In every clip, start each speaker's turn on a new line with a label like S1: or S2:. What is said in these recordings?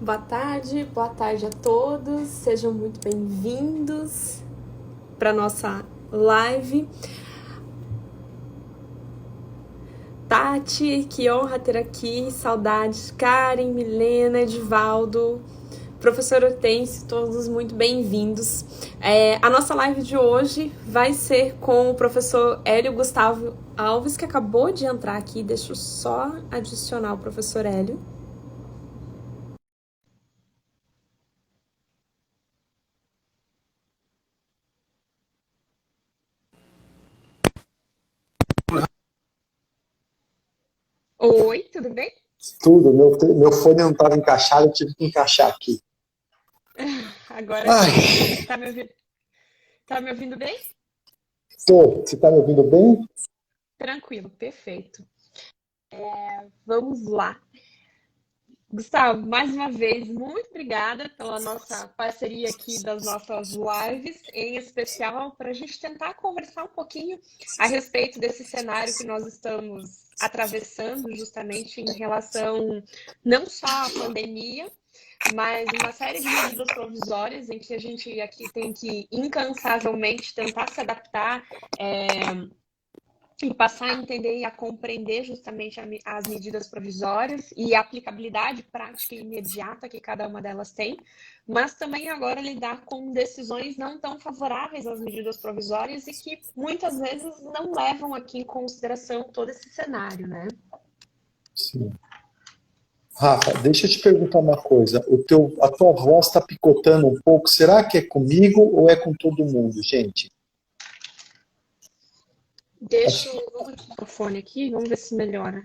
S1: Boa tarde a todos, sejam muito bem-vindos para nossa live. Tati, que honra ter aqui, saudades, Karen, Milena, Edivaldo, professor Hortêncio, todos muito bem-vindos. A nossa live de hoje vai ser com o professor Hélio Gustavo Alves, que acabou de entrar aqui. Deixa eu só adicionar o professor Hélio. Oi, tudo bem?
S2: Tudo, meu fone não estava encaixado, eu tive que encaixar aqui.
S1: Agora
S2: Ai,
S1: tá me ouvindo? Tá me ouvindo bem?
S2: você está me ouvindo bem?
S1: Tranquilo, perfeito. Vamos lá. Gustavo, mais uma vez, muito obrigada pela nossa parceria aqui das nossas lives, em especial para a gente tentar conversar um pouquinho a respeito desse cenário que nós estamos atravessando, justamente em relação não só à pandemia, mas uma série de medidas provisórias em que a gente aqui tem que incansavelmente tentar se adaptar, e passar a entender e a compreender justamente as medidas provisórias e a aplicabilidade prática e imediata que cada uma delas tem, mas também agora lidar com decisões não tão favoráveis às medidas provisórias e que muitas vezes não levam aqui em consideração todo esse cenário, né?
S2: Sim. Rafa, deixa eu te perguntar uma coisa. A tua voz está picotando um pouco. Será que é comigo ou é com todo mundo, gente?
S1: Deixa eu vou botar o fone aqui, vamos ver se melhora.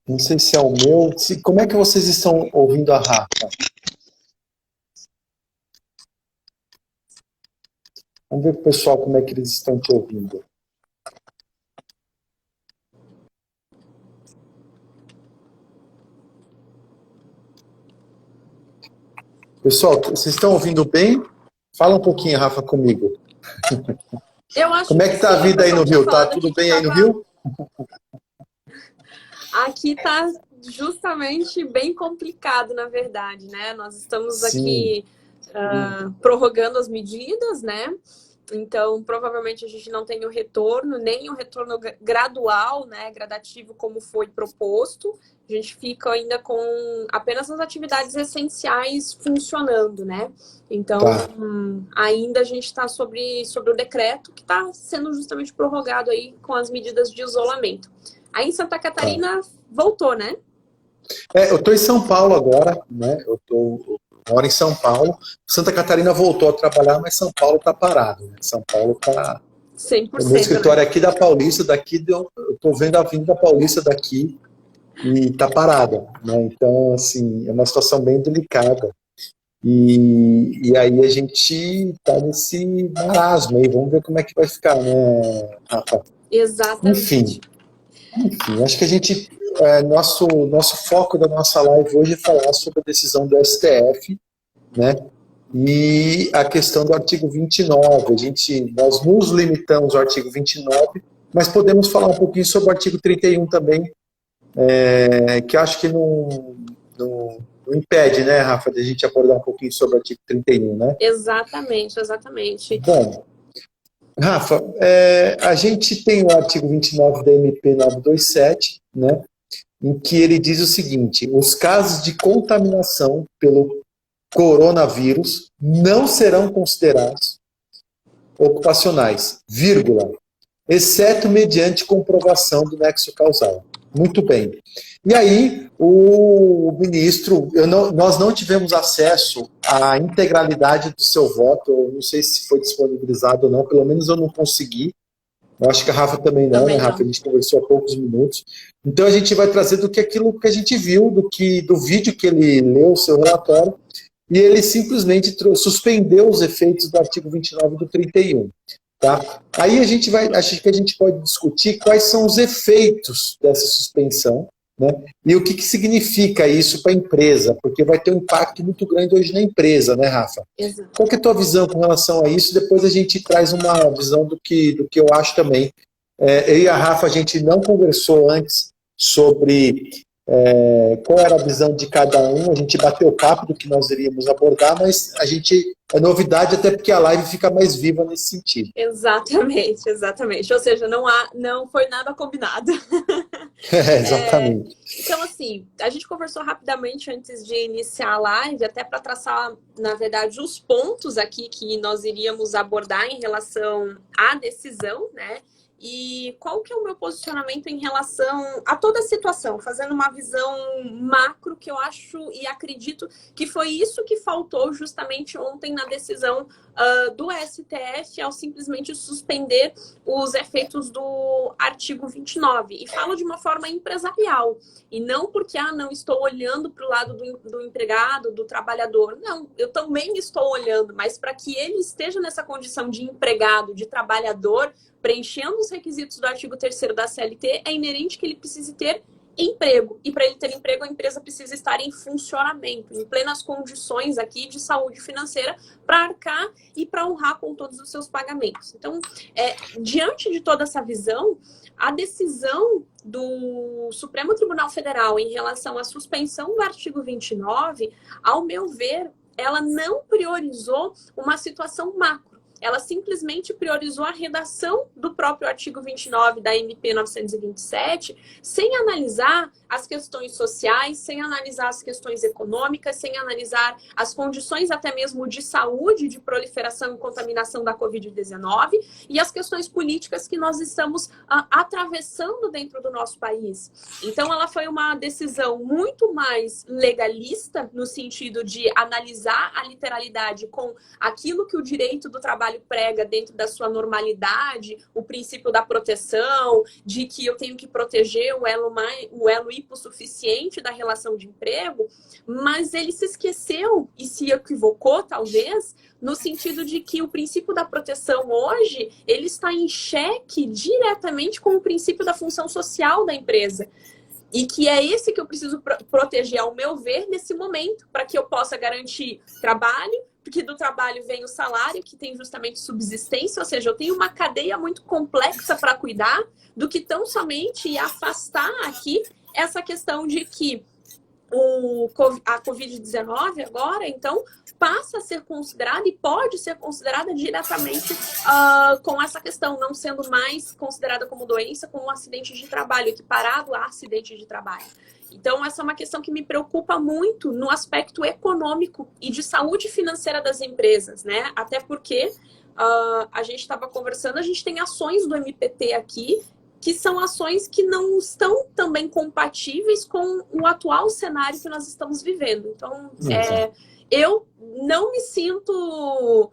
S2: Não sei se é o meu. Como é que vocês estão ouvindo a Rafa? Vamos ver com o pessoal como é que eles estão te ouvindo. Pessoal, vocês estão ouvindo bem? Fala um pouquinho, Rafa, comigo.
S1: Eu acho
S2: Como é que tá a vida aí no Rio? Tá tudo bem aí no Rio?
S1: Aqui tá justamente bem complicado, na verdade, né? Nós estamos aqui prorrogando as medidas, né? Então, provavelmente a gente não tem o retorno, nem o retorno gradual, né? Gradativo, como foi proposto. A gente fica ainda com apenas as atividades essenciais funcionando, né? Então, ainda a gente está sobre o decreto que está sendo justamente prorrogado aí com as medidas de isolamento. Aí em Santa Catarina voltou, né?
S2: Eu estou em São Paulo agora, né? Eu moro em São Paulo. Santa Catarina voltou a trabalhar, mas São Paulo está parado, né? São Paulo está...
S1: 100%.
S2: O meu escritório é aqui da Paulista, eu estou vendo a Avenida Paulista daqui e está parada, né? Então, assim, é uma situação bem delicada. E aí a gente está nesse marasmo aí, vamos ver como é que vai ficar, né, Rafa?
S1: Exatamente.
S2: Enfim, acho que a gente... nosso foco da nossa live hoje é falar sobre a decisão do STF, né? E a questão do artigo 29. Nós nos limitamos ao artigo 29, mas podemos falar um pouquinho sobre o artigo 31 também, que acho que não impede, né, Rafa, de a gente abordar um pouquinho sobre o artigo 31, né?
S1: Exatamente.
S2: Bom, Rafa, a gente tem o artigo 29 da MP 927, né, em que ele diz o seguinte: os casos de contaminação pelo coronavírus não serão considerados ocupacionais, vírgula, exceto mediante comprovação do nexo causal. Muito bem. E aí, o ministro, nós não tivemos acesso à integralidade do seu voto, eu não sei se foi disponibilizado ou não, pelo menos eu não consegui. Eu acho que a Rafa também não, né, Rafa? A gente conversou há poucos minutos. Então a gente vai trazer aquilo que a gente viu, do vídeo que ele leu, o seu relatório, e ele simplesmente suspendeu os efeitos do artigo 29 do 31. Tá? Aí acho que a gente pode discutir quais são os efeitos dessa suspensão, né? E o que significa isso para a empresa, porque vai ter um impacto muito grande hoje na empresa, né, Rafa?
S1: Exato.
S2: Qual que é a tua visão com relação a isso? Depois a gente traz uma visão do que eu acho também. Eu e a Rafa, a gente não conversou antes sobre qual era a visão de cada um, a gente bateu o papo do que nós iríamos abordar, mas é novidade até porque a live fica mais viva nesse sentido.
S1: Exatamente, exatamente. Ou seja, não foi nada combinado.
S2: Exatamente.
S1: Então, assim, a gente conversou rapidamente antes de iniciar a live, até para traçar, na verdade, os pontos aqui que nós iríamos abordar em relação à decisão, né? E qual que é o meu posicionamento em relação a toda a situação, fazendo uma visão macro que eu acho e acredito que foi isso que faltou justamente ontem na decisão do STF ao simplesmente suspender os efeitos do artigo 29. E falo de uma forma empresarial. E não porque, não estou olhando para o lado do empregado, do trabalhador. Não, eu também estou olhando, mas para que ele esteja nessa condição de empregado, de trabalhador, preenchendo os requisitos do artigo 3º da CLT, é inerente que ele precise ter emprego. E para ele ter emprego, a empresa precisa estar em funcionamento, em plenas condições aqui de saúde financeira para arcar e para honrar com todos os seus pagamentos. Então, diante de toda essa visão, a decisão do Supremo Tribunal Federal em relação à suspensão do artigo 29, ao meu ver, ela não priorizou uma situação macro. Ela simplesmente priorizou a redação do próprio artigo 29 da MP 927, sem analisar as questões sociais, sem analisar as questões econômicas, sem analisar as condições até mesmo de saúde, de proliferação e contaminação da Covid-19 e as questões políticas que nós estamos atravessando dentro do nosso país. Então, ela foi uma decisão muito mais legalista, no sentido de analisar a literalidade com aquilo que o direito do trabalho prega dentro da sua normalidade, o princípio da proteção, de que eu tenho que proteger o elo hipossuficiente da relação de emprego, mas ele se esqueceu e se equivocou, talvez, no sentido de que o princípio da proteção hoje, ele está em xeque diretamente com o princípio da função social da empresa. E que é esse que eu preciso proteger, ao meu ver, nesse momento, para que eu possa garantir trabalho, porque do trabalho vem o salário, que tem justamente subsistência, ou seja, eu tenho uma cadeia muito complexa para cuidar, do que tão somente afastar aqui essa questão de que a Covid-19 agora, então, passa a ser considerada e pode ser considerada diretamente com essa questão, não sendo mais considerada como doença, como um acidente de trabalho, equiparado a acidente de trabalho. Então, essa é uma questão que me preocupa muito no aspecto econômico e de saúde financeira das empresas, né? Até porque a gente estava conversando, a gente tem ações do MPT aqui, que são ações que não estão também compatíveis com o atual cenário que nós estamos vivendo. Então, eu não me sinto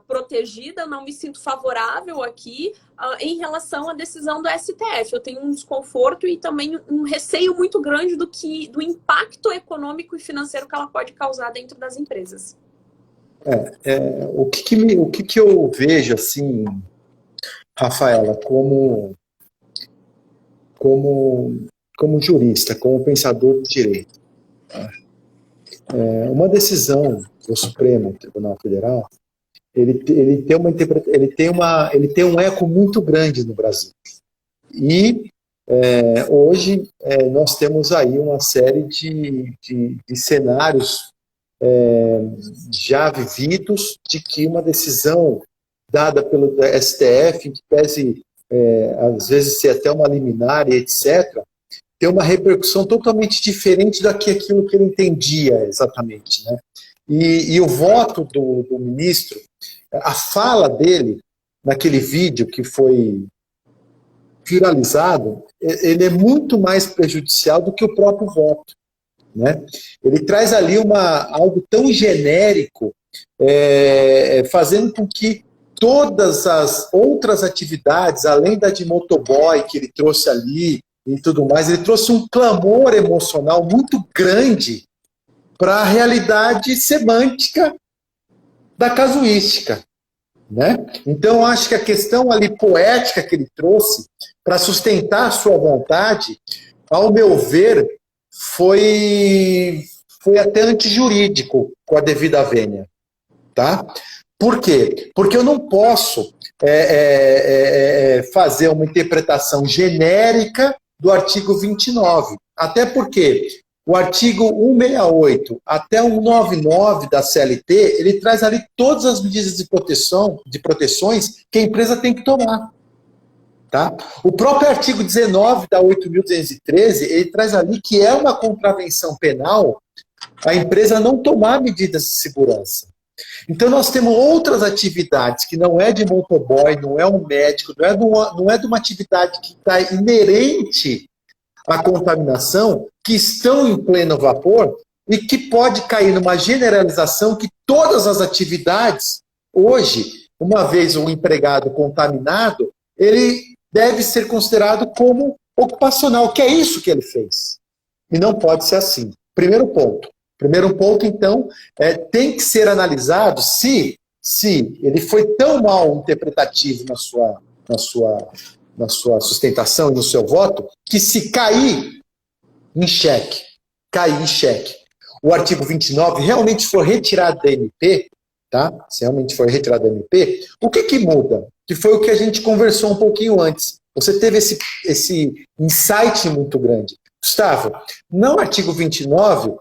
S1: protegida, não me sinto favorável aqui em relação à decisão do STF. Eu tenho um desconforto e também um receio muito grande do impacto econômico e financeiro que ela pode causar dentro das empresas.
S2: O que eu vejo, assim, Rafaela, como jurista, como pensador de direito, uma decisão do Supremo Tribunal Federal, ele tem um eco muito grande no Brasil. E hoje nós temos aí uma série de cenários já vividos de que uma decisão dada pelo STF, que pese às vezes ser até uma liminar e etc., tem uma repercussão totalmente diferente daquilo que ele entendia exatamente, né? E o voto do ministro, a fala dele naquele vídeo que foi viralizado, ele é muito mais prejudicial do que o próprio voto, né? Ele traz ali algo tão genérico, fazendo com que todas as outras atividades, além da de motoboy que ele trouxe ali e tudo mais, ele trouxe um clamor emocional muito grande para a realidade semântica da casuística, né? Então, acho que a questão ali poética que ele trouxe para sustentar a sua vontade, ao meu ver, foi até antijurídico com a devida vênia, tá? Por quê? Porque eu não posso fazer uma interpretação genérica do artigo 29. Até porque o artigo 168 até 199 da CLT, ele traz ali todas as medidas de proteções que a empresa tem que tomar. Tá? O próprio artigo 19 da 8.213, ele traz ali que é uma contravenção penal a empresa não tomar medidas de segurança. Então nós temos outras atividades que não é de motoboy, não é um médico, não é de uma atividade que está inerente à contaminação, que estão em pleno vapor e que pode cair numa generalização que todas as atividades, hoje, uma vez o empregado contaminado, ele deve ser considerado como ocupacional, que é isso que ele fez. E não pode ser assim. Primeiro ponto. Primeiro ponto, então, tem que ser analisado se ele foi tão mal interpretativo na sua sustentação e no seu voto, que se cair em xeque, o artigo 29 realmente for retirado da MP, tá? Se realmente for retirado da MP, o que muda? Que foi o que a gente conversou um pouquinho antes. Você teve esse insight muito grande. Gustavo, no artigo 29,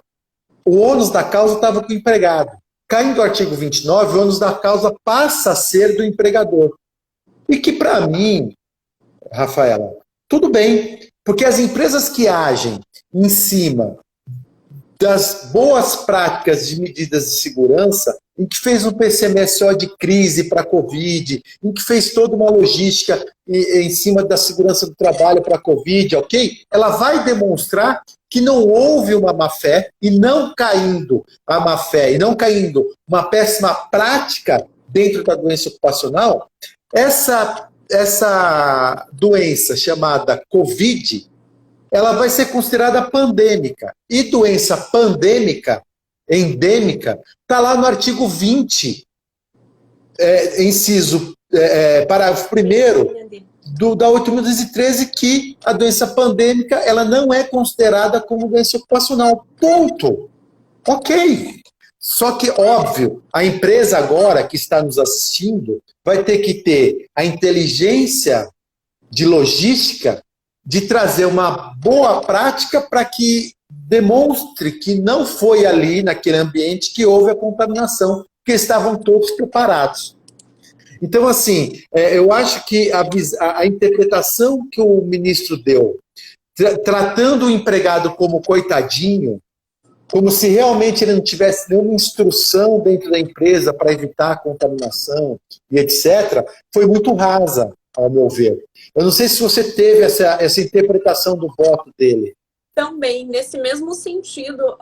S2: o ônus da causa estava com o empregado. Caindo o artigo 29, o ônus da causa passa a ser do empregador. E que, para mim, Rafaela, tudo bem, porque as empresas que agem em cima das boas práticas de medidas de segurança, em que fez um PCMSO de crise para a Covid, em que fez toda uma logística em cima da segurança do trabalho para a Covid, ok? Ela vai demonstrar que não houve uma má-fé, e não caindo a má-fé, e não caindo uma péssima prática dentro da doença ocupacional, essa doença chamada Covid, ela vai ser considerada pandêmica. E doença pandêmica, endêmica, está lá no artigo 20, inciso, parágrafo 1º, da 8.213, que a doença pandêmica ela não é considerada como doença ocupacional. Ponto. Ok. Só que, óbvio, a empresa agora que está nos assistindo vai ter que ter a inteligência de logística de trazer uma boa prática para que demonstre que não foi ali, naquele ambiente, que houve a contaminação, porque estavam todos preparados. Então, assim, eu acho que a interpretação que o ministro deu, tratando o empregado como coitadinho, como se realmente ele não tivesse nenhuma instrução dentro da empresa para evitar a contaminação e etc., foi muito rasa, ao meu ver. Eu não sei se você teve essa interpretação do voto dele.
S1: Também, nesse mesmo sentido,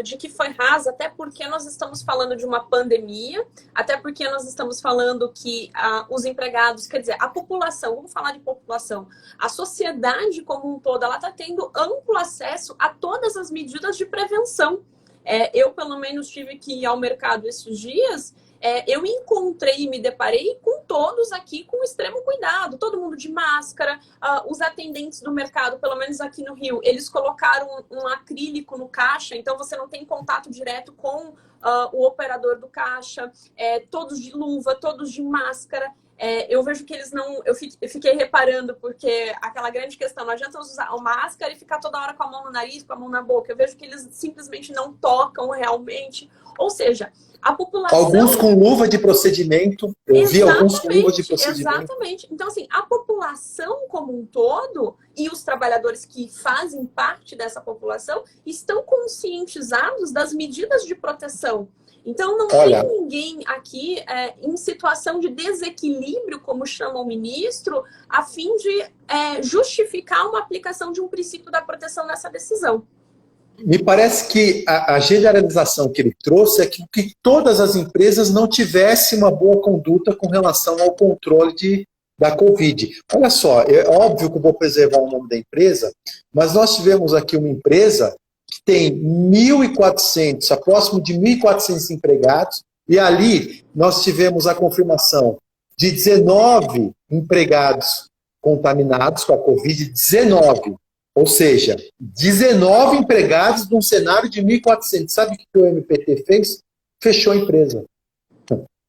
S1: de que foi rasa, até porque nós estamos falando de uma pandemia, até porque nós estamos falando que os empregados, quer dizer, a população, vamos falar de população, a sociedade como um todo, ela está tendo amplo acesso a todas as medidas de prevenção. Eu, pelo menos, tive que ir ao mercado esses dias. Eu encontrei e me deparei com todos aqui com extremo cuidado, todo mundo de máscara, os atendentes do mercado, pelo menos aqui no Rio, eles colocaram um acrílico no caixa, então você não tem contato direto com o operador do caixa, todos de luva, todos de máscara. Eu vejo que eles não... Eu fiquei reparando, porque aquela grande questão, não adianta usar a máscara e ficar toda hora com a mão no nariz, com a mão na boca. Eu vejo que eles simplesmente não tocam realmente. Ou seja, a população...
S2: Alguns com luva de procedimento. Eu vi alguns com luva de procedimento.
S1: Exatamente. Então, assim, a população como um todo e os trabalhadores que fazem parte dessa população estão conscientizados das medidas de proteção. Então, não tem ninguém aqui em situação de desequilíbrio, como chama o ministro, a fim de justificar uma aplicação de um princípio da proteção nessa decisão.
S2: Me parece que a generalização que ele trouxe é que todas as empresas não tivessem uma boa conduta com relação ao controle da Covid. Olha só, é óbvio que eu vou preservar o nome da empresa, mas nós tivemos aqui uma empresa que tem 1.400, próximo de 1.400 empregados, e ali nós tivemos a confirmação de 19 empregados contaminados com a Covid, 19. Ou seja, 19 empregados num cenário de 1.400. Sabe o que o MPT fez? Fechou a empresa.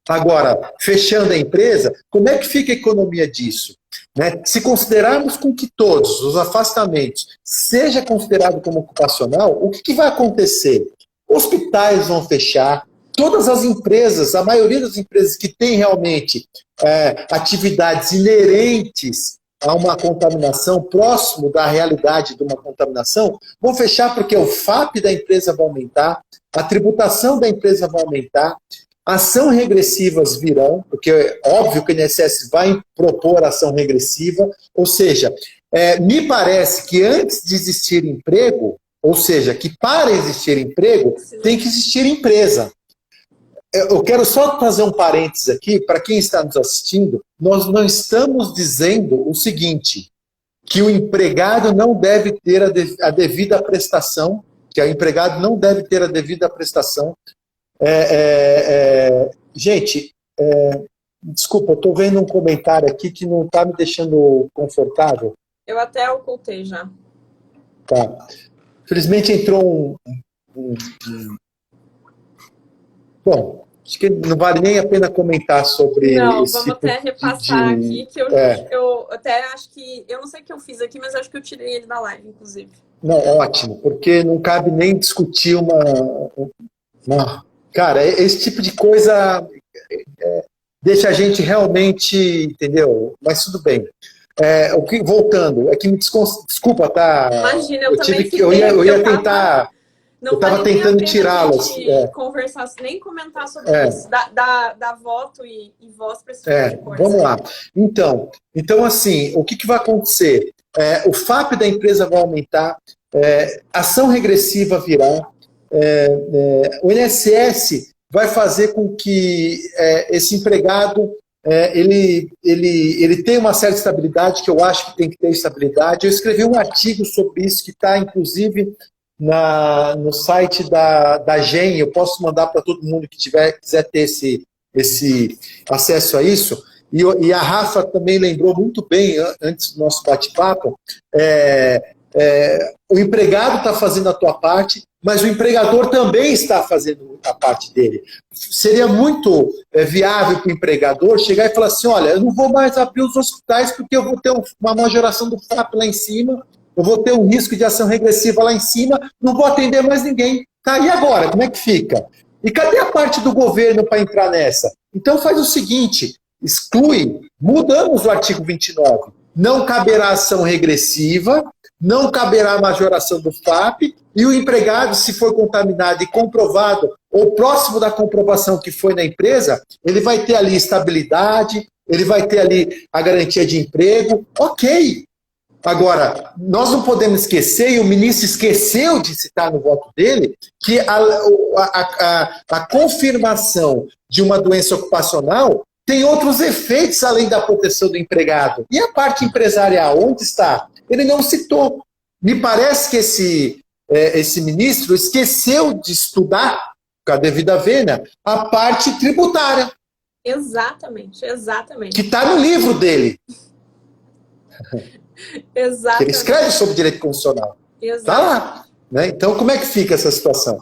S2: Agora, fechando a empresa, como é que fica a economia disso? né? Se considerarmos com que todos os afastamentos seja considerado como ocupacional, o que vai acontecer? Hospitais vão fechar, todas as empresas, a maioria das empresas que têm realmente atividades inerentes a uma contaminação, próximo da realidade de uma contaminação, vão fechar porque o FAP da empresa vai aumentar, a tributação da empresa vai aumentar, ação regressivas virão, porque é óbvio que o INSS vai propor ação regressiva, ou seja, me parece que antes de existir emprego, ou seja, que para existir emprego, tem que existir empresa. Eu quero só fazer um parênteses aqui, para quem está nos assistindo, nós não estamos dizendo o seguinte, que o empregado não deve ter a devida prestação, que o empregado não deve ter a devida prestação. Gente, desculpa, eu estou vendo um comentário aqui que não está me deixando confortável.
S1: Eu até ocultei já.
S2: Tá. Felizmente entrou Bom, acho que não vale nem a pena comentar sobre
S1: não,
S2: esse
S1: vamos
S2: tipo
S1: até repassar aqui, que eu até acho que... Eu não sei o que eu fiz aqui, mas acho que eu tirei ele da live, inclusive.
S2: Não, ótimo, porque não cabe nem discutir Cara, esse tipo de coisa deixa a gente realmente, entendeu? Mas tudo bem. Voltando, é que me desculpa, tá?
S1: Imagina, eu também
S2: eu ia tentar...
S1: Não
S2: eu estava tentando tirá-las.
S1: Conversar, nem comentar sobre isso, da voto e voz para esse tipo de coisa.
S2: Vamos lá. Então assim, o que vai acontecer? O FAP da empresa vai aumentar, ação regressiva virá, o INSS vai fazer com que esse empregado ele tenha uma certa estabilidade, que eu acho que tem que ter estabilidade. Eu escrevi um artigo sobre isso, que está, inclusive, no site da GEM. Eu posso mandar para todo mundo que quiser ter esse acesso a isso. E a Rafa também lembrou muito bem, antes do nosso bate-papo, o empregado está fazendo a tua parte, mas o empregador também está fazendo a parte dele. Seria muito viável para o empregador chegar e falar assim, olha, eu não vou mais abrir os hospitais porque eu vou ter uma majoração do FAP lá em cima, eu vou ter um risco de ação regressiva lá em cima, não vou atender mais ninguém. Tá, e agora? Como é que fica? E cadê a parte do governo para entrar nessa? Então faz o seguinte, mudamos o artigo 29. Não caberá ação regressiva, não caberá majoração do FAP, e o empregado, se for contaminado e comprovado, ou próximo da comprovação que foi na empresa, ele vai ter ali estabilidade, ele vai ter ali a garantia de emprego, ok. Agora, nós não podemos esquecer, e o ministro esqueceu de citar no voto dele, que a confirmação de uma doença ocupacional tem outros efeitos além da proteção do empregado. E a parte empresarial, onde está? Ele não citou. Me parece que esse ministro esqueceu de estudar, com a devida vênia, a parte tributária.
S1: Exatamente.
S2: Que está no livro dele.
S1: Exatamente.
S2: Ele escreve sobre direito constitucional. Está lá. Né? Então, como é que fica essa situação?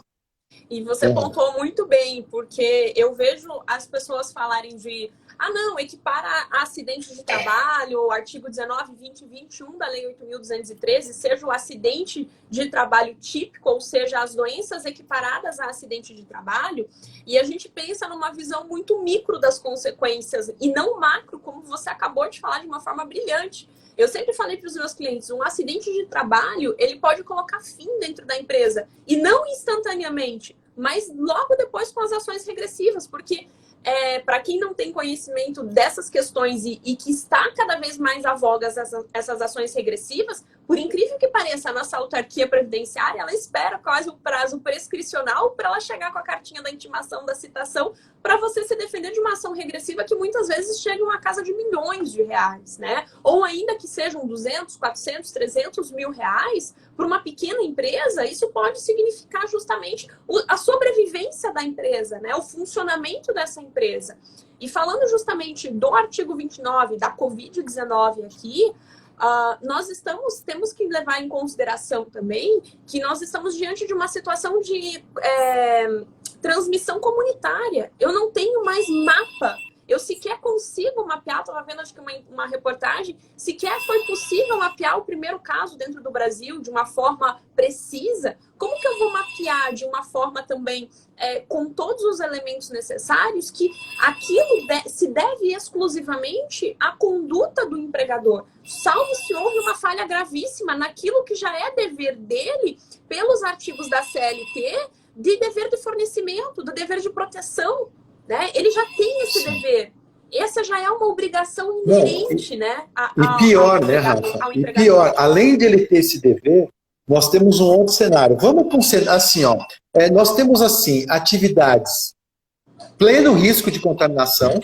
S1: E você pontuou muito bem, porque eu vejo as pessoas falarem de não, equipara acidente de trabalho, o artigo 19, 20 e 21 da Lei 8.213, seja o acidente de trabalho típico, ou seja, as doenças equiparadas a acidente de trabalho, e a gente pensa numa visão muito micro das consequências, e não macro, como você acabou de falar de uma forma brilhante. Eu sempre falei para os meus clientes, um acidente de trabalho, ele pode colocar fim dentro da empresa, e não instantaneamente, mas logo depois com as ações regressivas, porque para quem não tem conhecimento dessas questões e que está cada vez mais à voga essas ações regressivas, por incrível que pareça, a nossa autarquia previdenciária, ela espera quase o prazo prescricional para ela chegar com a cartinha da intimação, da citação, para você se defender de uma ação regressiva que muitas vezes chega a uma casa de milhões de reais, né? Ou ainda que sejam 200, 400, 300 mil reais, para uma pequena empresa, isso pode significar justamente a sobrevivência da empresa, né? O funcionamento dessa empresa. E falando justamente do artigo 29, da Covid-19 aqui, nós temos que levar em consideração também que nós estamos diante de uma situação de transmissão comunitária. Eu não tenho mais mapa, eu sequer possível mapear, estava vendo acho que uma reportagem, sequer foi possível mapear o primeiro caso dentro do Brasil de uma forma precisa. Como que eu vou mapear de uma forma também com todos os elementos necessários que aquilo se deve exclusivamente à conduta do empregador? Salvo se houve uma falha gravíssima naquilo que já é dever dele pelos artigos da CLT, de dever de fornecimento, do dever de proteção, né? Ele já tem esse dever. Essa já é uma obrigação inerente, né?
S2: E pior, né, Rafa? E pior, além de ele ter esse dever, nós temos um outro cenário. Vamos para um cenário, assim, ó. Nós temos, assim, atividades pleno risco de contaminação,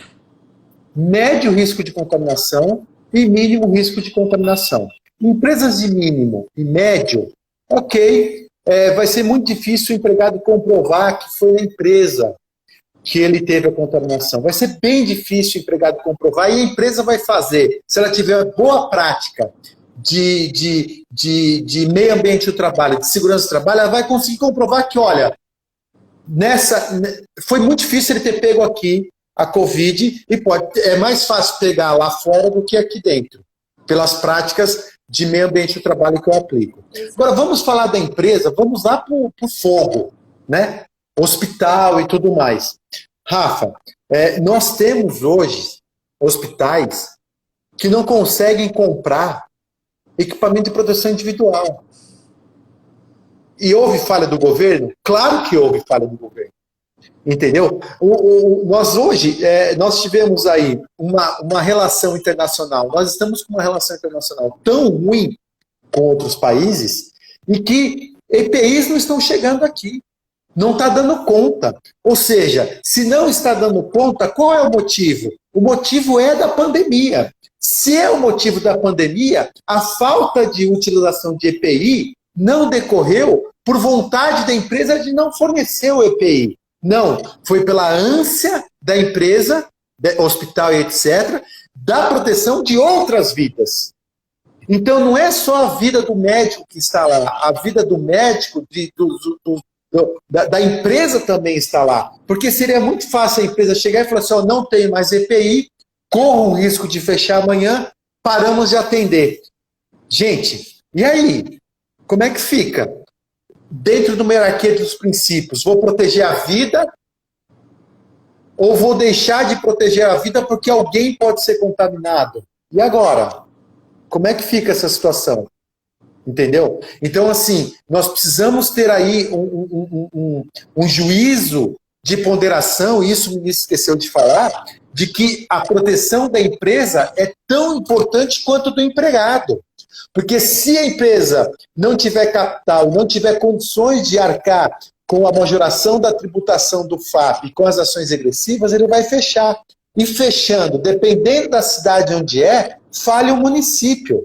S2: médio risco de contaminação e mínimo risco de contaminação. Empresas de mínimo e médio, ok, vai ser muito difícil o empregado comprovar que foi a empresa que ele teve a contaminação. Vai ser bem difícil o empregado comprovar, e a empresa vai fazer, se ela tiver boa prática de meio ambiente do trabalho, de segurança do trabalho, ela vai conseguir comprovar que, olha, foi muito difícil ele ter pego aqui a Covid, e é mais fácil pegar lá fora do que aqui dentro, pelas práticas de meio ambiente do trabalho que eu aplico. Agora, vamos falar da empresa, vamos lá para o fogo, né? Hospital e tudo mais. Rafa, nós temos hoje hospitais que não conseguem comprar equipamento de proteção individual. E houve falha do governo? Claro que houve falha do governo. Entendeu? Nós hoje, nós tivemos aí uma relação internacional, nós estamos com uma relação internacional tão ruim com outros países, e que EPIs não estão chegando aqui. Não está dando conta. Ou seja, se não está dando conta, qual é o motivo? O motivo é da pandemia. Se é o motivo da pandemia, a falta de utilização de EPI não decorreu por vontade da empresa de não fornecer o EPI. Não, foi pela ânsia da empresa, hospital e etc., da proteção de outras vidas. Então não é só a vida do médico que está lá, a vida do médico, da empresa também está lá. Porque seria muito fácil a empresa chegar e falar assim, não tenho mais EPI, corro o risco de fechar amanhã, paramos de atender. Gente, e aí? Como é que fica? Dentro de uma hierarquia dos princípios, vou proteger a vida ou vou deixar de proteger a vida porque alguém pode ser contaminado? E agora? Como é que fica essa situação? Entendeu? Então, assim, nós precisamos ter aí um juízo de ponderação, e isso o ministro esqueceu de falar, de que a proteção da empresa é tão importante quanto do empregado. Porque se a empresa não tiver capital, não tiver condições de arcar com a majoração da tributação do FAP e com as ações regressivas, ele vai fechar. E fechando, dependendo da cidade onde falha o município.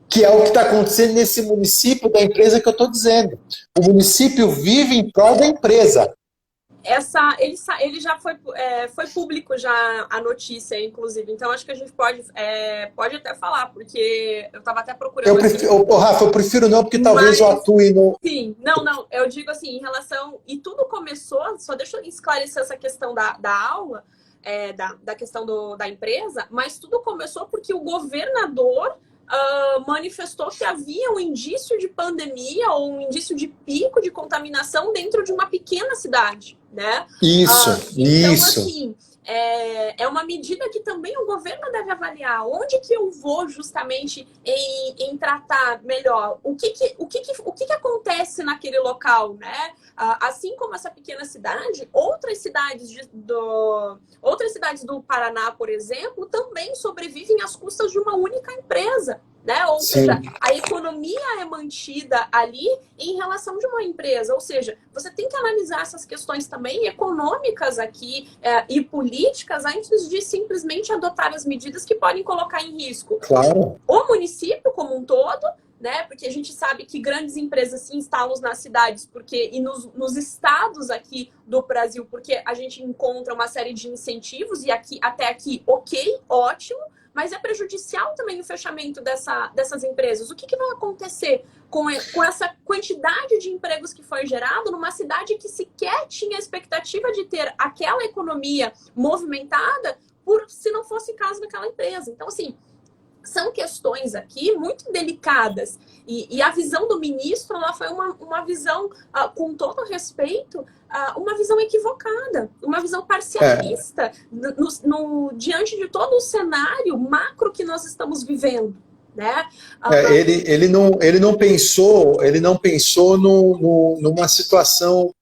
S2: Que é o que está acontecendo nesse município da empresa que eu estou dizendo. O município vive em prol da empresa.
S1: Ele já foi público já a notícia, inclusive. Então, acho que a gente pode até falar, porque eu estava até procurando...
S2: Rafa, eu prefiro não, porque talvez eu atue no...
S1: Sim, não. Eu digo assim, em relação... E tudo começou... Só deixa eu esclarecer essa questão da aula, da questão da empresa, mas tudo começou porque o governador... manifestou que havia um indício de pandemia ou um indício de pico de contaminação dentro de uma pequena cidade, né?
S2: Isso.
S1: Assim, é uma medida que também o governo deve avaliar. Onde que eu vou justamente em tratar melhor? O que acontece naquele local, né? Assim como essa pequena cidade, outras cidades do Paraná, por exemplo, também sobrevivem às custas de uma única empresa, né? Ou seja, a economia é mantida ali em relação de uma empresa. Ou seja, você tem que analisar essas questões também econômicas aqui e políticas antes de simplesmente adotar as medidas que podem colocar em risco o município como um todo, né? Porque a gente sabe que grandes empresas se instalam nas cidades e nos estados aqui do Brasil, porque a gente encontra uma série de incentivos, e até aqui, ok, ótimo, mas é prejudicial também o fechamento dessas empresas. O que vai acontecer com essa quantidade de empregos que foi gerado numa cidade que sequer tinha a expectativa de ter aquela economia movimentada se não fosse caso daquela empresa. Então, assim, são questões aqui muito delicadas. E a visão do ministro, ela foi uma visão, com todo respeito, uma visão equivocada, uma visão parcialista diante de todo o cenário macro que nós estamos vivendo. Né?
S2: Ele não pensou numa situação,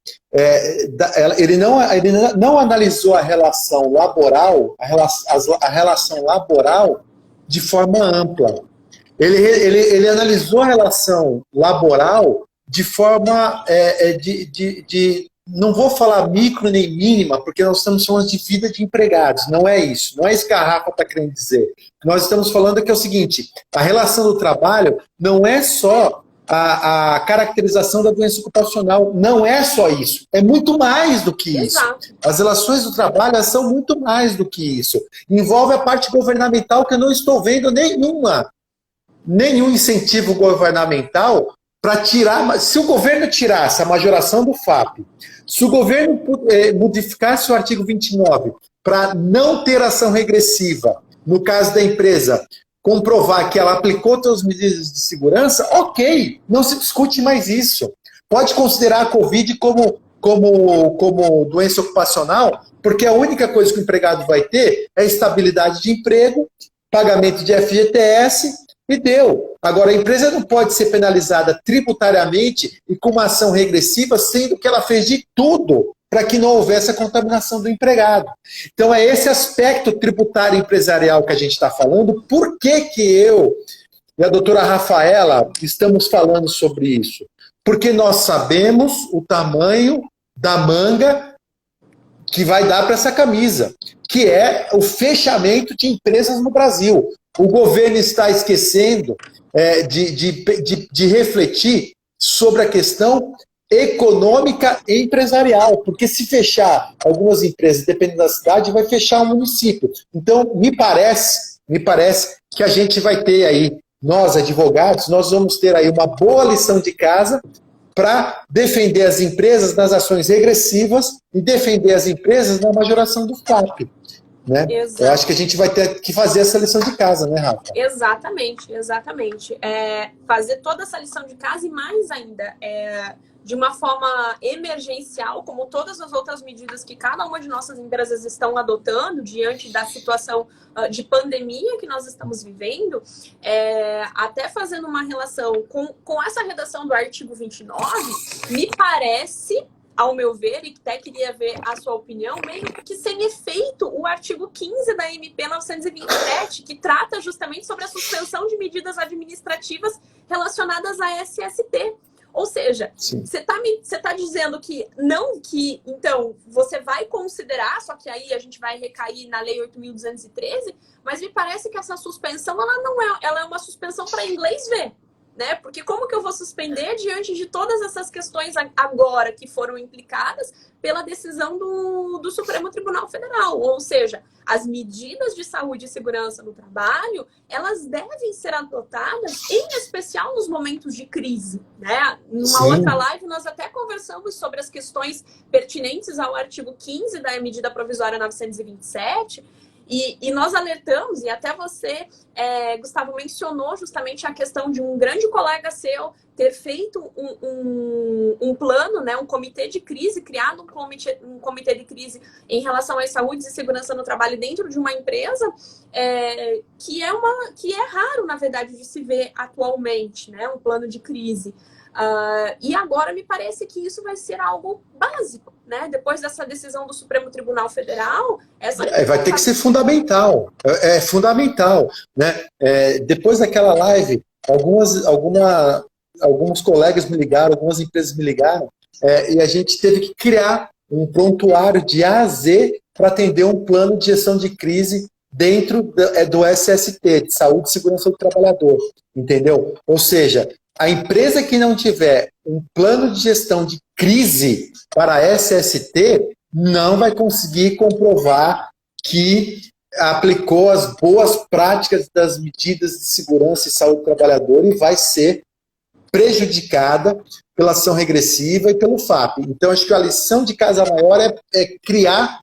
S2: ele não analisou a relação laboral, a relação laboral de forma ampla. Ele analisou a relação laboral de forma não vou falar micro nem mínima, porque nós estamos falando de vida de empregados, não é isso, não é isso que a Rafa está querendo dizer. Nós estamos falando que é o seguinte, a relação do trabalho não é só a caracterização da doença ocupacional, não é só isso, é muito mais do que isso.
S1: Exato.
S2: As relações do trabalho são muito mais do que isso. Envolve a parte governamental, que eu não estou vendo nenhum incentivo governamental para tirar. Se o governo tirasse a majoração do FAP, se o governo modificasse o artigo 29 para não ter ação regressiva, no caso da empresa, comprovar que ela aplicou todas as medidas de segurança, ok, não se discute mais isso. Pode considerar a Covid como doença ocupacional, porque a única coisa que o empregado vai ter é estabilidade de emprego, pagamento de FGTS e deu. Agora, a empresa não pode ser penalizada tributariamente e com uma ação regressiva, sendo que ela fez de tudo para que não houvesse a contaminação do empregado. Então, é esse aspecto tributário empresarial que a gente está falando. Por que eu e a doutora Rafaela estamos falando sobre isso? Porque nós sabemos o tamanho da manga que vai dar para essa camisa, que é o fechamento de empresas no Brasil. O governo está esquecendo de refletir sobre a questão econômica e empresarial, porque se fechar algumas empresas, dependendo da cidade, vai fechar o município. Então, me parece que a gente vai ter aí, nós advogados, nós vamos ter aí uma boa lição de casa para defender as empresas nas ações regressivas e defender as empresas na majoração do FAP. Né? Eu acho que a gente vai ter que fazer essa lição de casa, né, Rafa?
S1: Exatamente. Fazer toda essa lição de casa e mais ainda, de uma forma emergencial, como todas as outras medidas que cada uma de nossas empresas estão adotando diante da situação de pandemia que nós estamos vivendo, até fazendo uma relação com essa redação do artigo 29, me parece, ao meu ver, e até queria ver a sua opinião, meio que sem efeito o artigo 15 da MP 927, que trata justamente sobre a suspensão de medidas administrativas relacionadas à SST. Ou seja, você tá dizendo que então, você vai considerar, só que aí a gente vai recair na Lei 8.213, mas me parece que essa suspensão, ela é uma suspensão para inglês ver. Né? Porque como que eu vou suspender diante de todas essas questões agora que foram implicadas pela decisão do Supremo Tribunal Federal? Ou seja, as medidas de saúde e segurança no trabalho, elas devem ser adotadas, em especial nos momentos de crise. Né? Numa outra live, nós até conversamos sobre as questões pertinentes ao artigo 15 da medida provisória 927, e nós alertamos, e até você, Gustavo, mencionou justamente a questão de um grande colega seu ter feito um plano, né, um comitê de crise, criado um comitê de crise em relação às saúdes e segurança no trabalho dentro de uma empresa, que é raro, na verdade, de se ver atualmente, né, um plano de crise. E agora me parece que isso vai ser algo básico, né? Depois dessa decisão do Supremo Tribunal Federal,
S2: vai ter que ser fundamental. É fundamental, né? Depois daquela live, alguns colegas me ligaram, algumas empresas me ligaram, e a gente teve que criar um prontuário de A a Z para atender um plano de gestão de crise dentro do SST, de Saúde e Segurança do Trabalhador, entendeu? Ou seja, a empresa que não tiver um plano de gestão de crise para a SST não vai conseguir comprovar que aplicou as boas práticas das medidas de segurança e saúde do trabalhador e vai ser prejudicada pela ação regressiva e pelo FAP. Então, acho que a lição de casa maior é criar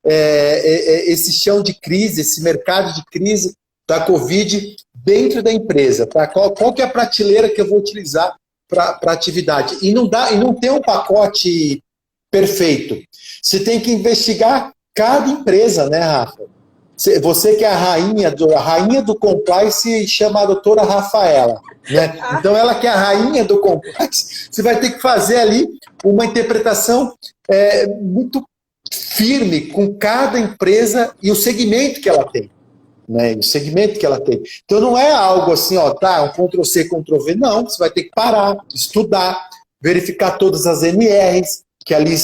S2: esse chão de crise, esse mercado de crise da Covid dentro da empresa. Tá? Qual que é a prateleira que eu vou utilizar para atividade? E não tem um pacote perfeito. Você tem que investigar cada empresa, né, Rafa? Você que é a rainha do compliance, chama a doutora Rafaela. Né? Então, ela que é a rainha do compliance, você vai ter que fazer ali uma interpretação muito firme com cada empresa e o segmento que ela tem. Né? O segmento que ela tem. Então, não é algo assim, ó, tá, um Ctrl-C, Ctrl-V. Não, você vai ter que parar, estudar, verificar todas as NRs que ali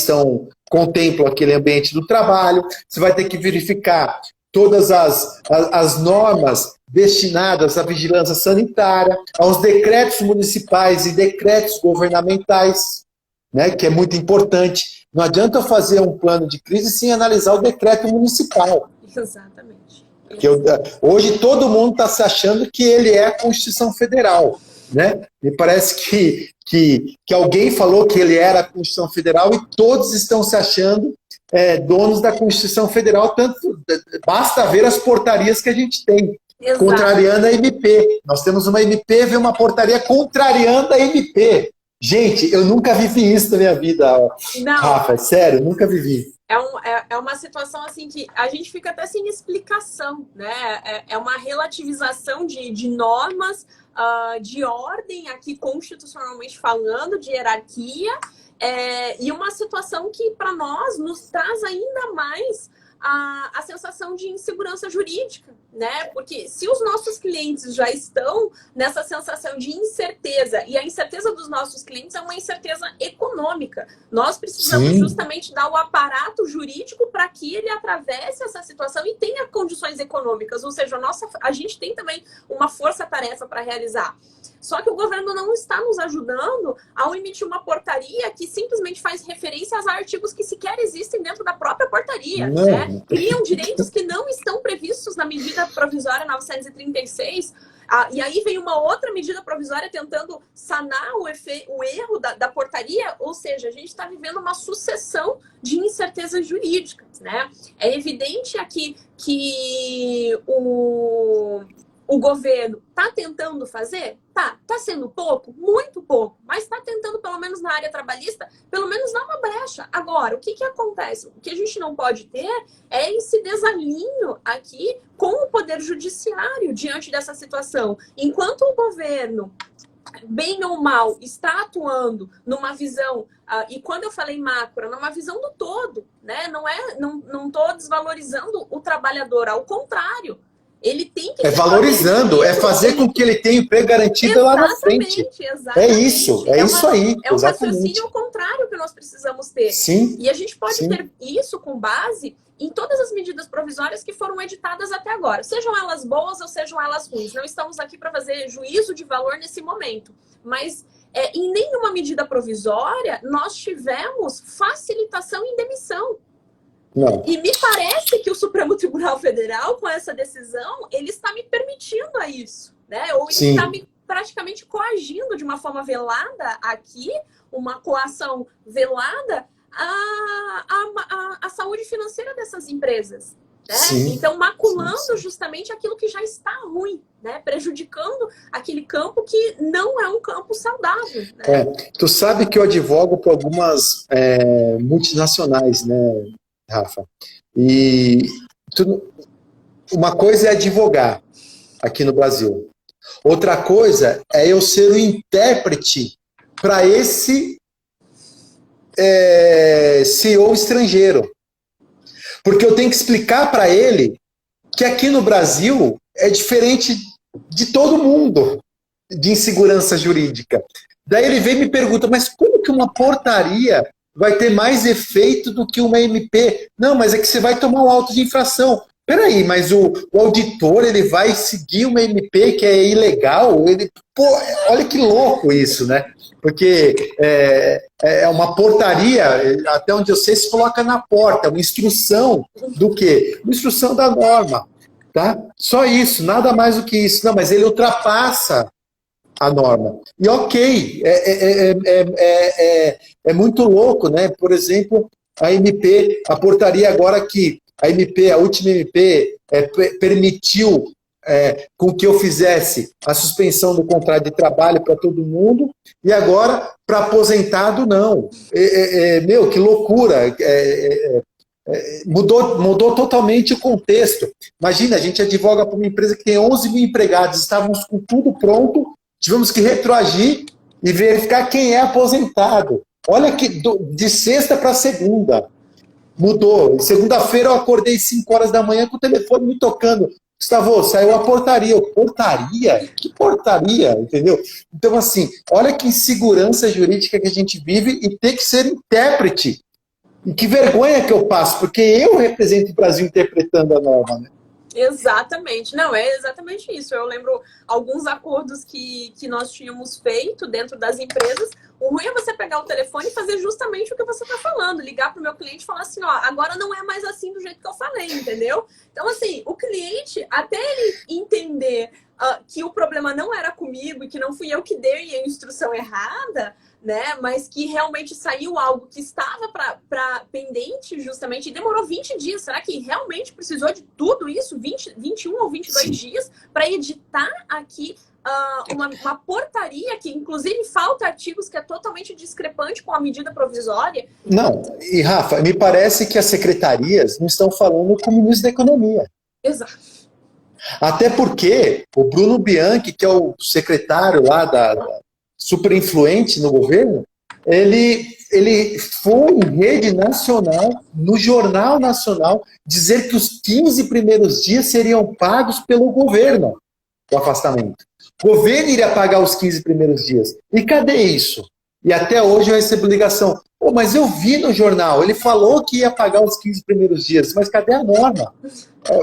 S2: contemplam aquele ambiente do trabalho. Você vai ter que verificar todas as normas destinadas à vigilância sanitária, aos decretos municipais e decretos governamentais, né, que é muito importante. Não adianta eu fazer um plano de crise sem analisar o decreto municipal.
S1: Exatamente.
S2: Porque hoje todo mundo está se achando que ele é a Constituição Federal. Né? Me parece que alguém falou que ele era a Constituição Federal e todos estão se achando donos da Constituição Federal, basta ver as portarias que a gente tem, Exato. Contrariando a MP. Nós temos uma MP, vem uma portaria contrariando a MP. Gente, eu nunca vivi isso na minha vida, não. Rafa, sério, nunca vivi.
S1: É uma situação assim que a gente fica até sem explicação, né? É uma relativização de normas, de ordem aqui constitucionalmente falando, de hierarquia, e uma situação que para nós nos traz ainda mais a sensação de insegurança jurídica, né? Porque se os nossos clientes já estão nessa sensação de incerteza, e a incerteza dos nossos clientes é uma incerteza econômica, nós precisamos Sim. justamente dar o aparato jurídico para que ele atravesse essa situação e tenha condições econômicas, ou seja, a gente tem também uma força-tarefa para realizar. Só que o governo não está nos ajudando ao emitir uma portaria que simplesmente faz referência a artigos que sequer existem dentro da própria portaria. Né? Criam direitos que não estão previstos na medida provisória 936. E aí vem uma outra medida provisória tentando sanar o erro da portaria. Ou seja, a gente está vivendo uma sucessão de incertezas jurídicas. Né? É evidente aqui que o governo está tentando fazer? Tá sendo pouco? Muito pouco. Mas está tentando, pelo menos na área trabalhista, pelo menos dar uma brecha. Agora, o que acontece? O que a gente não pode ter é esse desalinho aqui com o Poder Judiciário diante dessa situação. Enquanto o governo, bem ou mal, está atuando numa visão, e quando eu falei macro, numa visão do todo, né? Não estou desvalorizando o trabalhador, ao contrário. Ele tem que
S2: valorizando, fazer com que ele tenha emprego garantido lá na frente.
S1: Exatamente.
S2: É isso aí.
S1: É um raciocínio contrário que nós precisamos ter.
S2: Sim,
S1: e a gente pode ter isso com base em todas as medidas provisórias que foram editadas até agora. Sejam elas boas ou sejam elas ruins. Não estamos aqui para fazer juízo de valor nesse momento. Mas em nenhuma medida provisória nós tivemos facilitação em demissão.
S2: Não.
S1: E me parece que o Supremo Tribunal Federal, com essa decisão, ele está me permitindo a isso, né? Ou ele está me praticamente coagindo de uma forma velada aqui, uma coação velada, a saúde financeira dessas empresas. Né? Então, maculando justamente aquilo que já está ruim, né? Prejudicando aquele campo que não é um campo saudável. Né?
S2: Tu sabe que eu advogo para algumas multinacionais, né, Rafa? E uma coisa é advogar aqui no Brasil. Outra coisa é eu ser o intérprete para esse CEO estrangeiro. Porque eu tenho que explicar para ele que aqui no Brasil é diferente de todo mundo de insegurança jurídica. Daí ele vem e me pergunta, mas como que uma portaria vai ter mais efeito do que uma MP? Não, mas é que você vai tomar um auto de infração. Peraí, mas o auditor, ele vai seguir uma MP que é ilegal? Pô, olha que louco isso, né? Porque é uma portaria, até onde eu sei, se coloca na porta, uma instrução do quê? Uma instrução da norma, tá? Só isso, nada mais do que isso. Não, mas ele ultrapassa a norma. E ok, é muito louco, né? Por exemplo, a MP, a portaria agora que a última MP permitiu com que eu fizesse a suspensão do contrato de trabalho para todo mundo, e agora, para aposentado, não. Meu, que loucura! Mudou totalmente o contexto. Imagina, a gente advoga para uma empresa que tem 11 mil empregados, estávamos com tudo pronto, tivemos que retroagir e verificar quem é aposentado. Olha que de sexta para segunda mudou. Segunda-feira eu acordei 5 horas da manhã com o telefone me tocando. Gustavo, saiu a portaria. Portaria? Que portaria? Entendeu? Então, assim, olha que insegurança jurídica que a gente vive e ter que ser intérprete. E que vergonha que eu passo, porque eu represento o Brasil interpretando a norma, né?
S1: Exatamente. Não, é exatamente isso. Eu lembro alguns acordos que nós tínhamos feito dentro das empresas. O ruim é você pegar o telefone e fazer justamente o que você está falando. Ligar para o meu cliente e falar assim, ó, agora não é mais assim do jeito que eu falei, entendeu? Então, assim, o cliente, até ele entender que o problema não era comigo e que não fui eu que dei a instrução errada, né? Mas que realmente saiu algo que estava para pendente justamente e demorou 20 dias. Será que realmente precisou de tudo isso? 21 ou 22 Sim. dias para editar aqui uma portaria que, inclusive, falta artigos que é totalmente discrepante com a medida provisória?
S2: Não, e Rafa, me parece que as secretarias não estão falando com o ministro da Economia.
S1: Exato.
S2: Até porque o Bruno Bianchi, que é o secretário lá super influente no governo, ele foi em rede nacional, no Jornal Nacional, dizer que os 15 primeiros dias seriam pagos pelo governo, o afastamento. O governo iria pagar os 15 primeiros dias. E cadê isso? E até hoje eu recebo ligação. Mas eu vi no jornal, ele falou que ia pagar os 15 primeiros dias, mas cadê a norma?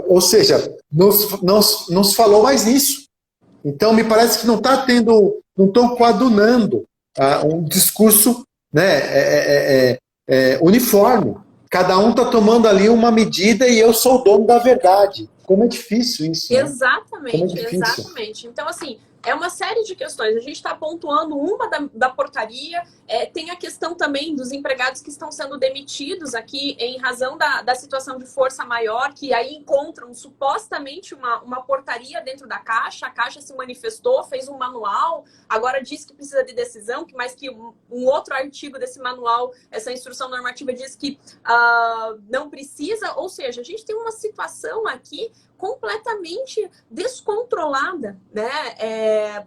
S2: Ou seja, não se falou mais nisso. Então, me parece que não estão coadunando um discurso, né, uniforme. Cada um está tomando ali uma medida e eu sou o dono da verdade. Como é difícil isso, né?
S1: Exatamente, exatamente. Então, assim, é uma série de questões. A gente está pontuando uma da portaria, tem a questão também dos empregados que estão sendo demitidos aqui em razão da situação de força maior, que aí encontram supostamente uma portaria dentro da Caixa. A Caixa se manifestou, fez um manual, agora diz que precisa de decisão, mas que um outro artigo desse manual, essa instrução normativa, diz que não precisa. Ou seja, a gente tem uma situação aqui completamente descontrolada, né?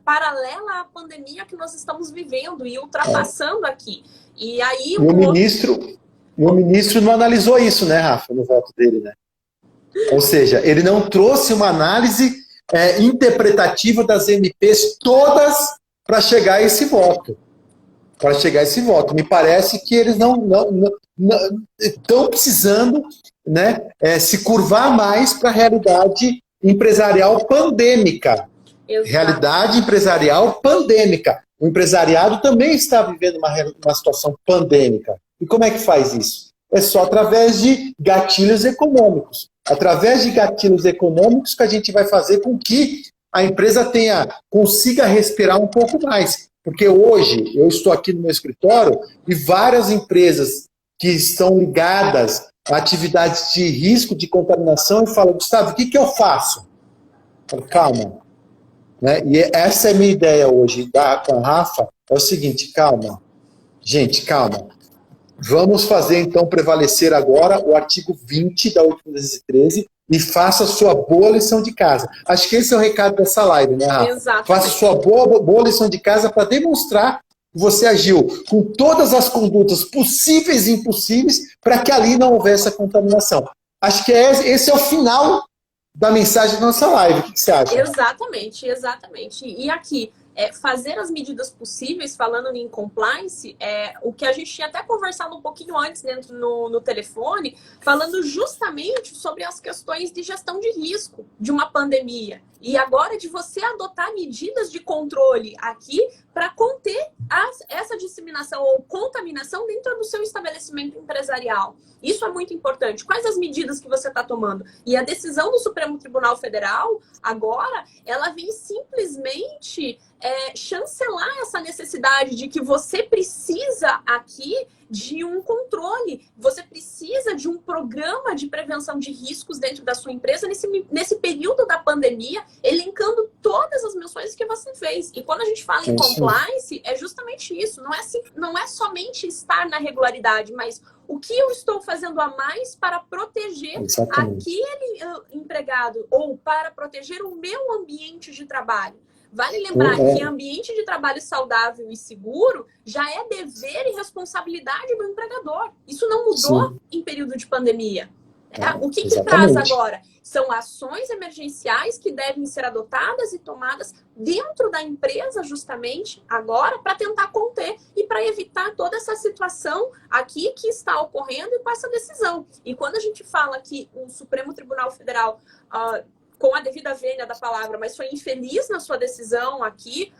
S1: Paralela à pandemia que nós estamos vivendo e ultrapassando aqui. E aí
S2: o ministro não analisou isso, né, Rafa, no voto dele, né? Ou seja, ele não trouxe uma análise interpretativa das MPs todas para chegar a esse voto. Me parece que eles não estão precisando, né, se curvar mais para a realidade empresarial pandêmica.
S1: Exato.
S2: Realidade empresarial pandêmica. O empresariado também está vivendo uma situação pandêmica. E como é que faz isso? É só através de gatilhos econômicos. Através de gatilhos econômicos que a gente vai fazer com que a empresa consiga respirar um pouco mais. Porque hoje eu estou aqui no meu escritório e várias empresas que estão ligadas a atividades de risco de contaminação e falam, Gustavo, o que eu faço? Eu falo, calma. Né? E essa é a minha ideia hoje com a Rafa, é o seguinte, calma. Gente, calma. Vamos fazer, então, prevalecer agora o artigo 20 da 813 e faça a sua boa lição de casa. Acho que esse é o recado dessa live, né, Rafa?
S1: Exatamente.
S2: Faça a sua boa lição de casa para demonstrar que você agiu com todas as condutas possíveis e impossíveis para que ali não houvesse a contaminação. Acho que esse é o final da mensagem da nossa live. O que você acha?
S1: Exatamente, exatamente. E aqui, fazer as medidas possíveis, falando em compliance, o que a gente tinha até conversado um pouquinho antes dentro no telefone, falando justamente sobre as questões de gestão de risco de uma pandemia. E agora de você adotar medidas de controle aqui para conter essa disseminação ou contaminação dentro do seu estabelecimento empresarial. Isso é muito importante. Quais as medidas que você está tomando? E a decisão do Supremo Tribunal Federal, agora, ela vem simplesmente chancelar essa necessidade de que você precisa aqui de um controle, você precisa de um programa de prevenção de riscos dentro da sua empresa nesse período da pandemia, elencando todas as menções que você fez. E quando a gente fala em compliance, é justamente isso. Não é somente estar na regularidade, mas o que eu estou fazendo a mais para proteger aquele empregado ou para proteger o meu ambiente de trabalho. Vale lembrar que ambiente de trabalho saudável e seguro já é dever e responsabilidade do empregador. Isso não mudou em período de pandemia. O que traz agora? São ações emergenciais que devem ser adotadas e tomadas dentro da empresa, justamente, agora, para tentar conter e para evitar toda essa situação aqui que está ocorrendo e com essa decisão. E quando a gente fala que o Supremo Tribunal Federal... com a devida vênia da palavra, mas foi infeliz na sua decisão aqui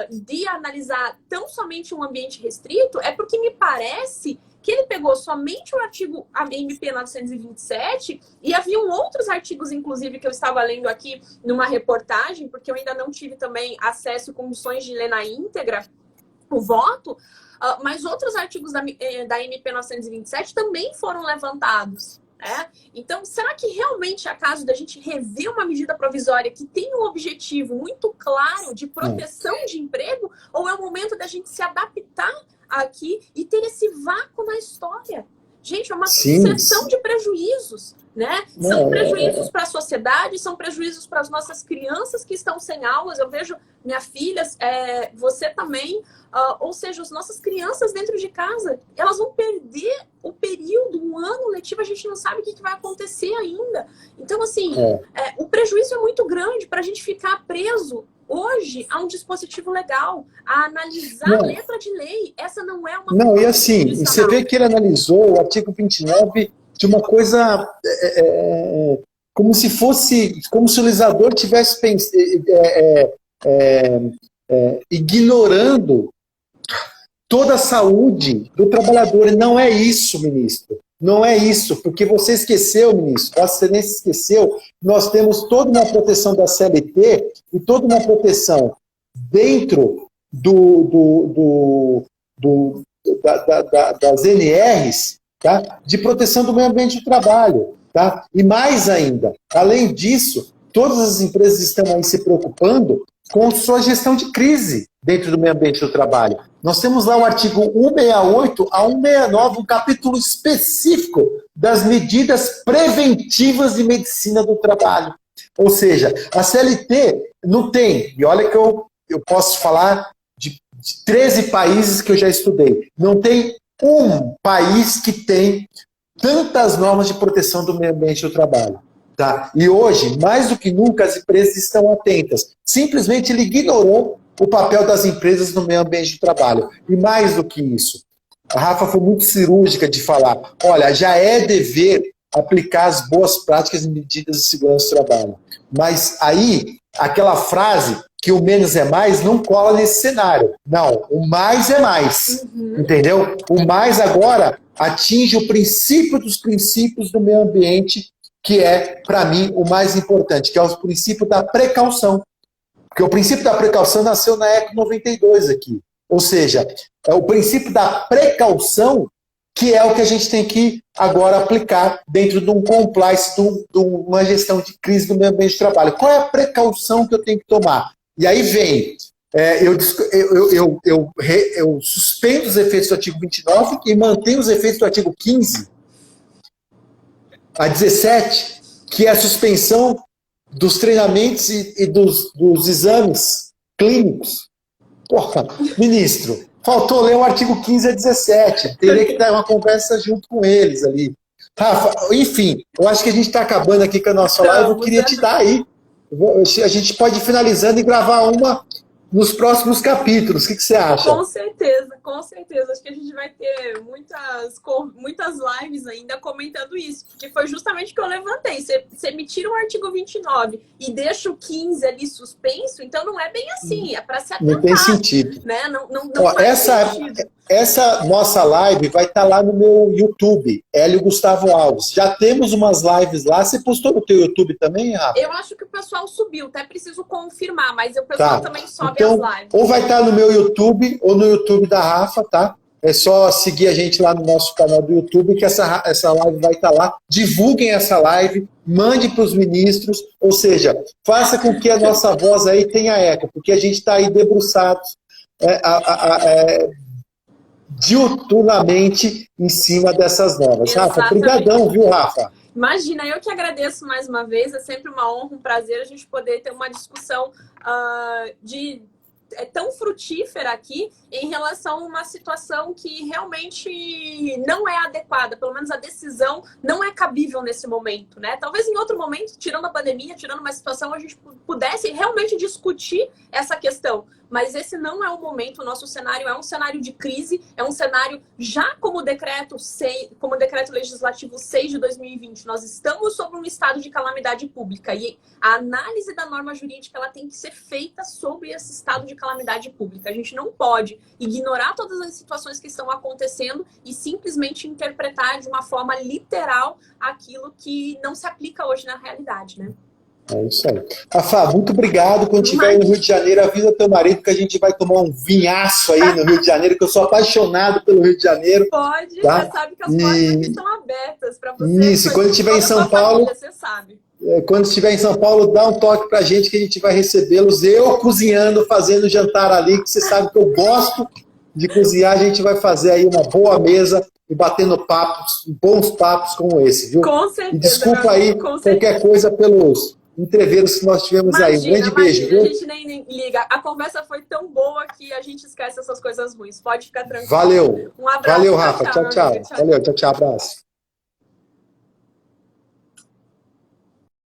S1: de analisar tão somente um ambiente restrito, é porque me parece que ele pegou somente o artigo MP 927 e haviam outros artigos, inclusive, que eu estava lendo aqui numa reportagem, porque eu ainda não tive também acesso e condições de ler na íntegra o voto, mas outros artigos da MP 927 também foram levantados. Então, será que realmente é caso da gente rever uma medida provisória que tem um objetivo muito claro de proteção de emprego, ou é o momento da gente se adaptar aqui e ter esse vácuo na história? Gente, é uma sucessão de prejuízos, né? São prejuízos para a sociedade, são prejuízos para as nossas crianças que estão sem aulas. Eu vejo minha filha, você também, ou seja, as nossas crianças dentro de casa, elas vão perder o período, um ano letivo, a gente não sabe o que vai acontecer ainda. Então, assim, o prejuízo é muito grande para a gente ficar preso hoje há um dispositivo legal, a analisar a letra de lei. Essa não é uma...
S2: Não, e assim, você vê que ele analisou o artigo 29 de uma coisa como se o legislador tivesse ignorando toda a saúde do trabalhador. E não é isso, ministro. Não é isso, porque você esqueceu, ministro, Vossa Excelência esqueceu, nós temos toda uma proteção da CLT e toda uma proteção dentro das NRs, tá? De proteção do meio ambiente de trabalho. Tá? E mais ainda, além disso, todas as empresas estão aí se preocupando com sua gestão de crise dentro do meio ambiente do trabalho. Nós temos lá o artigo 168 a 169, um capítulo específico das medidas preventivas de medicina do trabalho. Ou seja, a CLT não tem, e olha que eu posso falar de 13 países que eu já estudei, não tem um país que tem tantas normas de proteção do meio ambiente do trabalho. Tá? E hoje, mais do que nunca, as empresas estão atentas. Simplesmente ele ignorou o papel das empresas no meio ambiente de trabalho. E mais do que isso, a Rafa foi muito cirúrgica de falar, olha, já é dever aplicar as boas práticas e medidas de segurança do trabalho. Mas aí, aquela frase que o menos é mais não cola nesse cenário. Não, o mais é mais. Entendeu? O mais agora atinge o princípio dos princípios do meio ambiente, que é, para mim, o mais importante, que é o princípio da precaução. Porque o princípio da precaução nasceu na ECO 92 aqui. Ou seja, é o princípio da precaução que é o que a gente tem que agora aplicar dentro de um compliance, de uma gestão de crise do meio ambiente de trabalho. Qual é a precaução que eu tenho que tomar? E aí vem, eu suspendo os efeitos do artigo 29 e mantenho os efeitos do artigo 15 a 17, que é a suspensão dos treinamentos e dos exames clínicos. Porra, ministro, faltou ler o artigo 15 a 17. Teria que dar uma conversa junto com eles ali. Rafa, enfim, eu acho que a gente está acabando aqui com a nossa live. Eu queria te dar aí. A gente pode ir finalizando e gravar uma nos próximos capítulos. O que você acha?
S1: Com certeza, com certeza. Acho que a gente vai ter muitas lives ainda comentando isso, porque foi justamente o que eu levantei. Você me tira o artigo 29 e deixa o 15 ali suspenso, então não é bem assim, é para se atentar.
S2: Não tem sentido.
S1: Né? Não
S2: Ó,
S1: faz sentido.
S2: Essa nossa live vai estar lá no meu YouTube, Hélio Gustavo Alves. Já temos umas lives lá. Você postou no teu YouTube também, Rafa?
S1: Eu acho que o pessoal subiu, até preciso confirmar, mas o pessoal também sobe
S2: então,
S1: as lives.
S2: Ou vai estar no meu YouTube ou no YouTube da Rafa, tá? É só seguir a gente lá no nosso canal do YouTube, que essa live vai estar lá. Divulguem essa live, mande para os ministros, ou seja, faça com que a nossa voz aí tenha eco, porque a gente está aí debruçados diuturnamente em cima dessas normas. Rafa, brigadão, viu, Rafa?
S1: Imagina, eu que agradeço mais uma vez, é sempre uma honra, um prazer a gente poder ter uma discussão tão frutífera aqui em relação a uma situação que realmente não é adequada, pelo menos a decisão não é cabível nesse momento, né? Talvez em outro momento, tirando a pandemia, tirando uma situação, a gente pudesse realmente discutir essa questão. Mas esse não é o momento, o nosso cenário é um cenário de crise, é um cenário já como decreto legislativo 6 de 2020, nós estamos sob um estado de calamidade pública e a análise da norma jurídica ela tem que ser feita sobre esse estado de calamidade pública. A gente não pode ignorar todas as situações que estão acontecendo e simplesmente interpretar de uma forma literal aquilo que não se aplica hoje na realidade, né?
S2: É isso aí. Rafa, muito obrigado. Quando estiver aí no Rio de Janeiro, avisa teu marido que a gente vai tomar um vinhaço aí no Rio de Janeiro, que eu sou apaixonado pelo Rio de Janeiro.
S1: Pode,
S2: tá?
S1: Você sabe que as portas aqui estão abertas para você.
S2: Isso, quando estiver em São Paulo,
S1: família, você sabe.
S2: Quando estiver em São Paulo, dá um toque pra gente que a gente vai recebê-los. Eu cozinhando, fazendo jantar ali, que você sabe que eu gosto de cozinhar. A gente vai fazer aí uma boa mesa e batendo bons papos como esse, viu?
S1: Com certeza.
S2: E desculpa aí qualquer coisa pelos entreveros que nós tivemos aí. Um grande beijo, viu?
S1: A gente nem liga. A conversa foi tão boa que a gente esquece essas coisas ruins. Pode ficar tranquilo.
S2: Valeu.
S1: Um abraço.
S2: Valeu, Rafa. Tchau, tchau. Valeu, tchau, abraço.